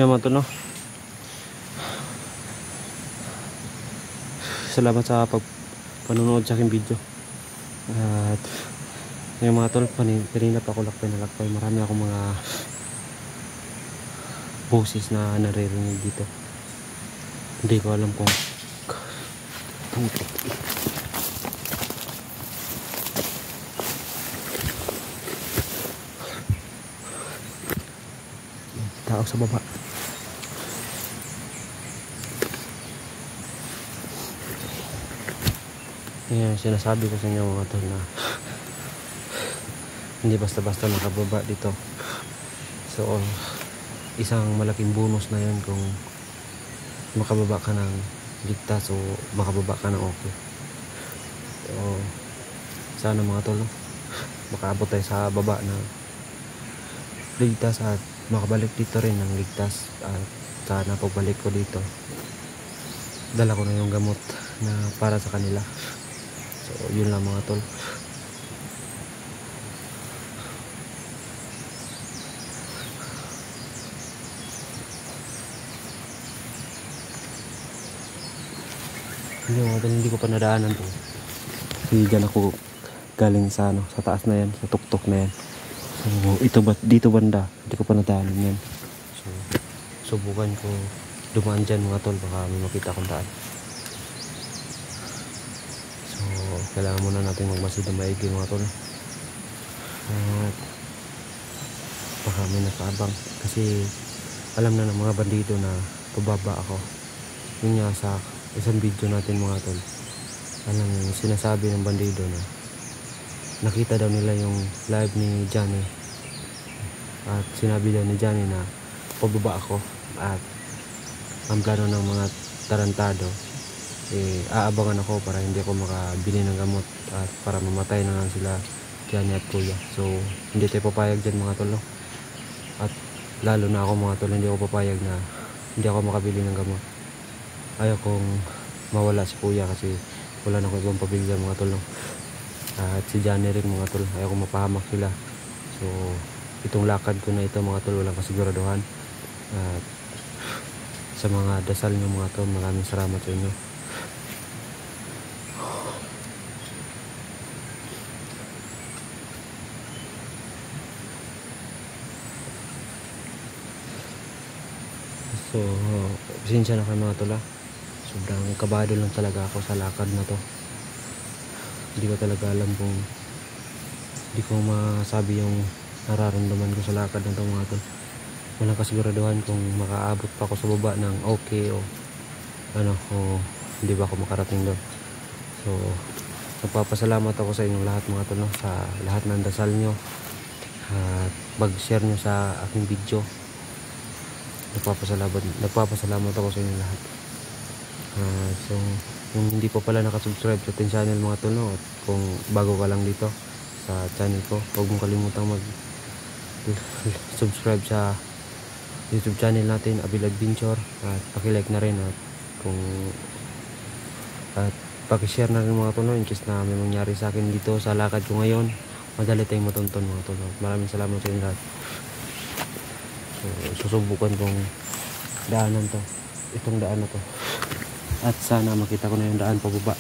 Yan mga tol, no? Salamat sa panonood sa aking video. At yung mga tol, kanina pa ako lakpay. Marami akong mga boses na naririnig dito. Hindi ko alam kung tao sa baba. Ayan, sinasabi ko sa inyo mga tol na hindi basta-basta nakababa dito. So isang malaking bonus na yan kung makababa ka ng ligtas o makababa ka ng okay. So sana mga tol, makaabot tayo sa baba na ligtas at makabalik dito rin ng ligtas. At sana pagbalik ko dito, dala ko na yung gamot na para sa kanila. So yun lang mga tol. Hindi ko pa nadaanan to. Kasi dyan ako galing sa sa taas na yan, sa tuktok na yan. So ito dito banda, hindi ko pa nadaanan yan. So subukan ko dumaan dyan mga tol, baka may makita akong daan. So kailangan muna natin magmasid ng maigi mga tol. At baka may nakaabang, kasi alam na ng mga bandido na pababa ako. Yun nga sa isang video natin mga tol, alam yung sinasabi ng bandido na nakita daw nila yung live ni Johnny, at sinabi daw ni Johnny na pababa ako, at ang plano ng mga tarantado aabangan ako para hindi ako makabili ng gamot at para mamatay na lang sila Johnny at Kuya. So hindi tayo papayag dyan mga tol, no? At lalo na ako mga tol, hindi ako papayag na hindi ako makabili ng gamot. Ayaw kong mawala si Kuya kasi wala na akong ibang pabili mga tol, no? At si Johnny rin mga tol, ayaw kong mapahamak sila. So itong lakad ko na ito mga tol, walang kasiguraduhan. At sa mga dasal nyo mga tol, maraming salamat sa inyo. So pasensya na kayo mga tol, ha? Sobrang kabado lang talaga ako sa lakad na to. Hindi ko talaga alam kung, hindi ko masabi yung nararamdaman ko sa lakad na to mga tol. Walang kasiguraduhan kung makaabot pa ako sa baba ng okay o ano, o hindi ba ako makarating doon. So nagpapasalamat ako sa inyong lahat mga tol, no? Sa lahat ng dasal nyo at mag-share nyo sa aking video. Nagpapasalamat ako sa inyo lahat. So kung hindi pa pala nakasubscribe sa ating channel mga tol, no? At kung bago ka lang dito sa channel ko, huwag mong kalimutang mag-subscribe sa YouTube channel natin, Abil Adventure, at paki-like na rin, at paki-share na rin mga tol, no? In case na may mangyari sa akin dito sa lakad ko ngayon, madali tayong matuntun mga tol. Maraming salamat sa inyo lahat. So susubukan kong daanan to, itong daan na to, at sana makita ko na yung daan pababa.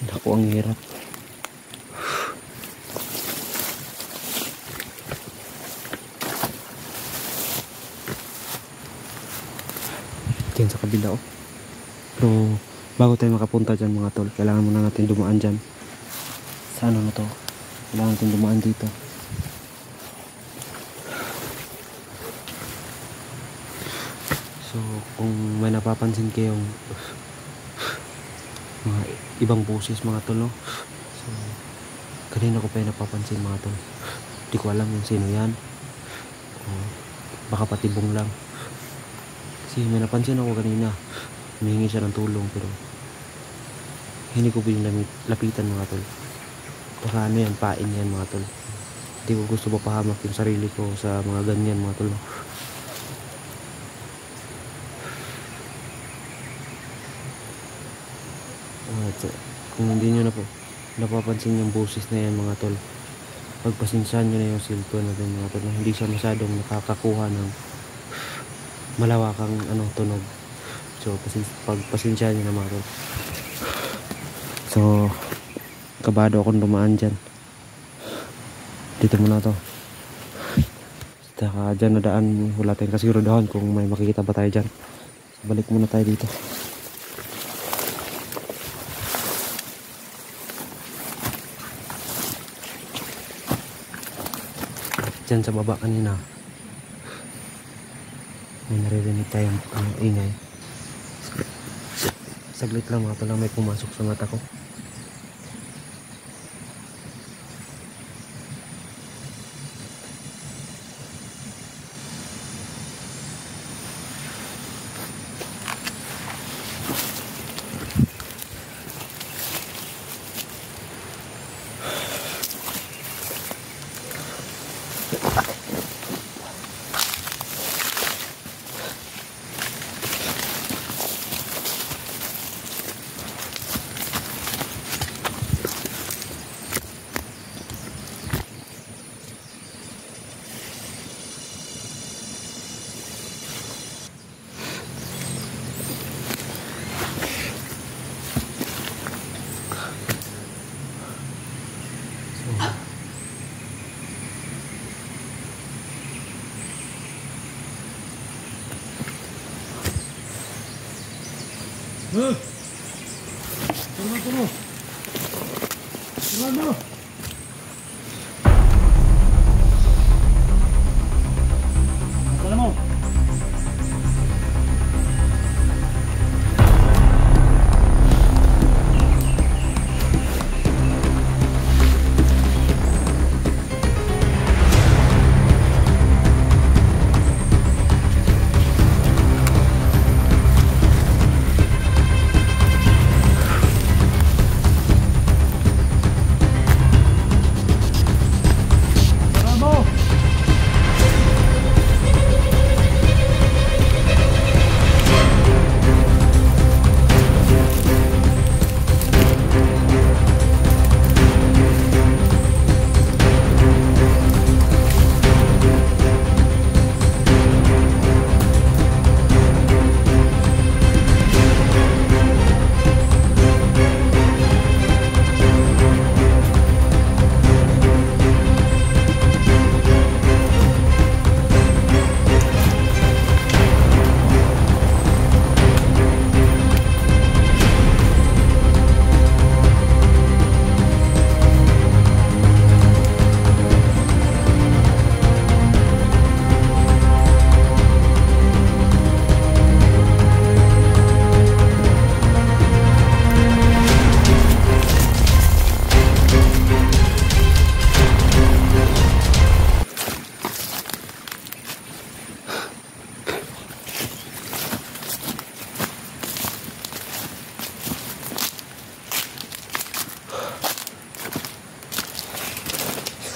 Naku, ang hirap. Diyan sa kabila, oh. Pero bago tayo makapunta dyan mga tol, kailangan muna natin dumaan dyan sa ano na to. Kailangan natin dumaan dito. So kung may napapansin kayong mga ibang boses mga tol, no? So kanina ko pa yung napapansin mga tol. Hindi ko alam yung sino yan, baka patibong lang. Kasi may napansin ako kanina, humingi siya ng tulong, pero hindi ko lapitan mga tol. Baka ano yan, pain yan mga tol. Hindi ko gusto mapahamak yung sarili ko sa mga ganyan mga tol. At kung hindi nyo na po napapansin yung boses na yan mga tol, pagpasensyahan nyo na yung cellphone natin mga tol, hindi siya masyadong nakakakuha ng malawakang tunog. So pagpasensyahan nyo na mga tol. So kabado akong dumaan dyan, dito muna to. Saka dyan na daan, wala tayong kasiguraduhan kung may makikita ba tayo dyan. So, balik muna tayo dito. Dyan sa baba kanina may naririnig tayong ingay. Saglit lang mga pala, may pumasok sa mata ko.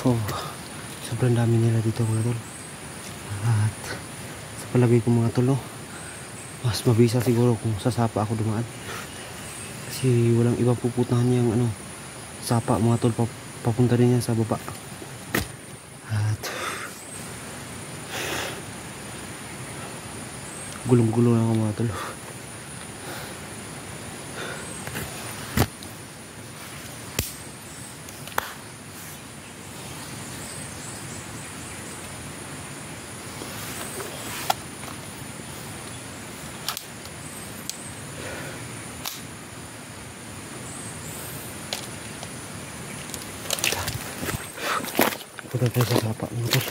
So, sobrang dami nila dito mga tol. At sa palagay ko mga tol, mas mabisa siguro kung sa sapa ako dumaan. Kasi walang ibang puputahan yung sapa mga tol, papunta rin yan sa baba. At gulong-gulo na ako mga tol. Punta tayo sa sapa mga tol.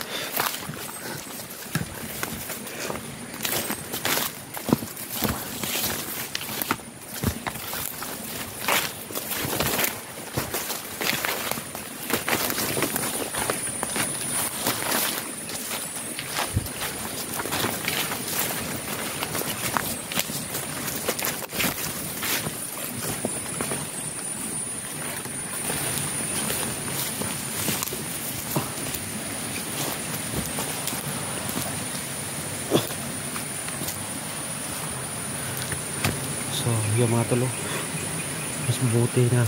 So yung mga tol, mas Buti na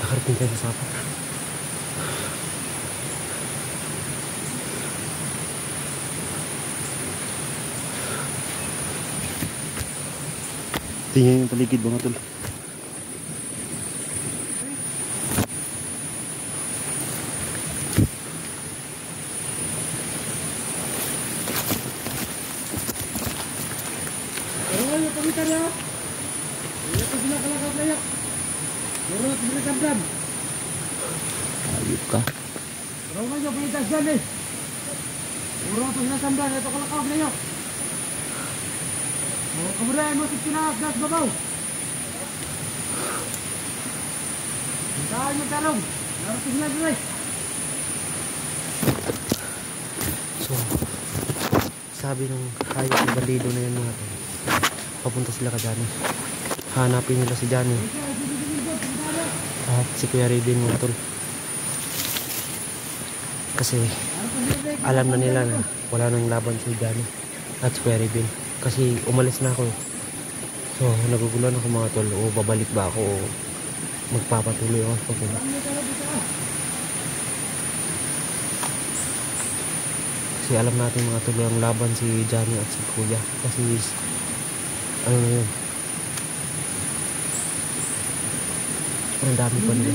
nakarating tayo sa sapat. Tingnan yung paligid mga tol. Ayup ka. Kemudian musik kina gas babaw. Tayo talong. Narating na dire. So, sabi ng hayop ng bandido na yan mga tol, papunta sila ka Johnny. Hanapin nila si Johnny at si Kuya Ridin mga tol. Kasi alam na nila na wala nang laban si Johnny at si Kuya Ridin. Kasi umalis na ako. So, naguguluhan ako mga tol. O babalik ba ako o magpapatuloy ako sa pagpunta. Kasi alam natin mga tol ang laban si Johnny at si Kuya. Kasi ano na yun. Ang dami pa nila.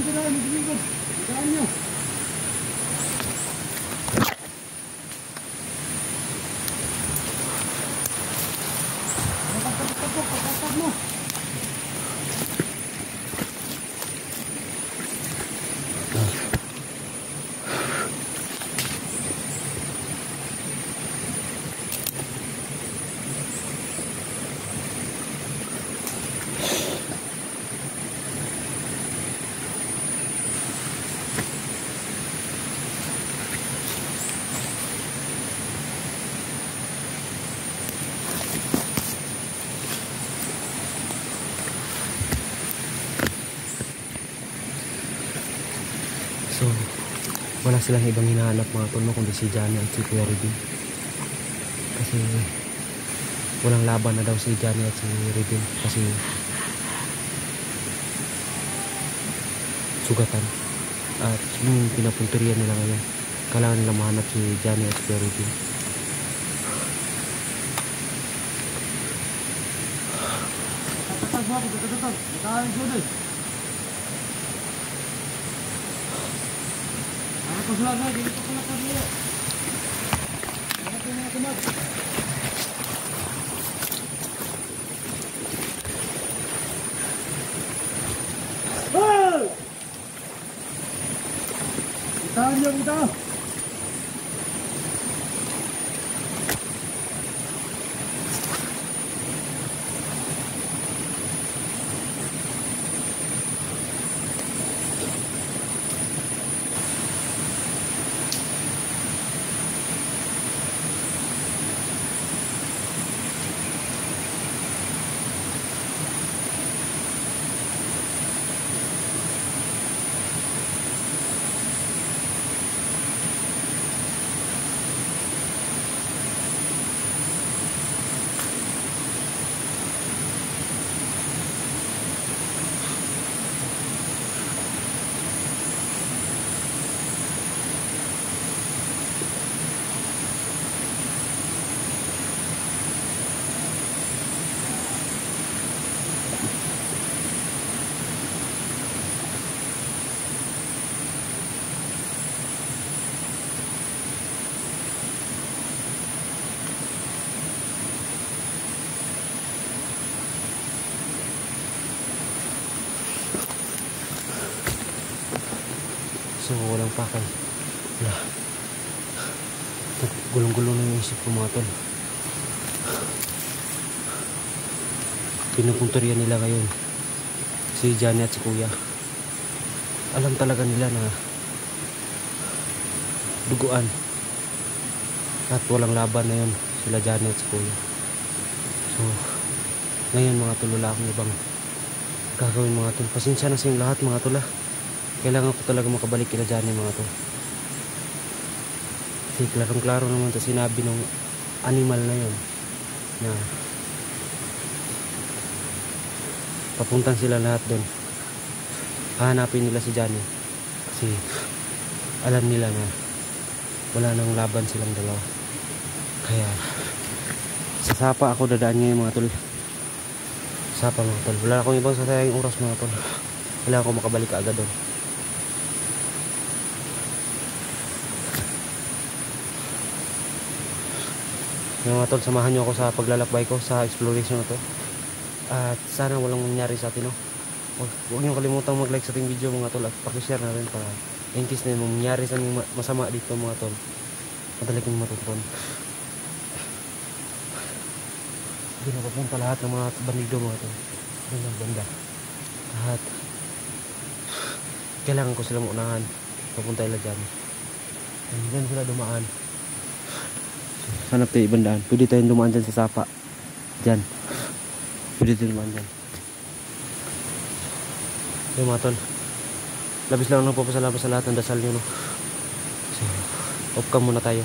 So, wala silang ibang hinahanap mga tol, no, kundi si Johnny at si Kuya Ridin. Kasi walang laban na daw si Johnny at si Ridin. Kasi sugatan. At yung pinapunterian nila ngayon, kailangan nila mahanap si Johnny at si Kuya Ridin. Kita. So walang pakay. Gulong-gulong na yung isip ko mga tol. Pinupunterian nila ngayon si Johnny at si Kuya. Alam talaga nila na duguan at walang laban na yun sila Johnny at si Kuya. So ngayon mga tol, wala akong ibang gagawin mga tol. Pasensya na sa inyong lahat mga tol. Kailangan ko talaga makabalik kila Johnny mga tol. Kasi klarong-klaro naman ito sinabi ng animal na yun na papuntan sila lahat doon. Hahanapin nila si Johnny kasi alam nila na wala nang laban silang dalawa. Kaya sa Sapa ako dadaan ngayon mga tol. Sapa mga tol. Wala akong ibang sasayang oras mga tol. Kailangan ko makabalik agad doon. Yung mga tol, samahan nyo ako sa paglalakbay ko sa exploration na to. At sana walang mangyari sa atin, no? Huwag nyo kalimutang mag-like sa ating video mga tol. At pakishare na rin para in case na mangyari sa masama dito mga tol, madali kong matutunan. Hindi na papunta lahat ng mga bandido mga tol. Doon ang banda. Lahat. Kailangan ko silang unahan. Papunta ila dyan. And dyan sila dumaan. Hanap tayo ibang daan. Pwede tayong dumaan dyan sa Sapa. Dyan. Pwede tayong dumaan dyan. Yung mga tol, labis lang nagpapasalamat sa lahat ng dasal nyo, no? So, off cam muna tayo.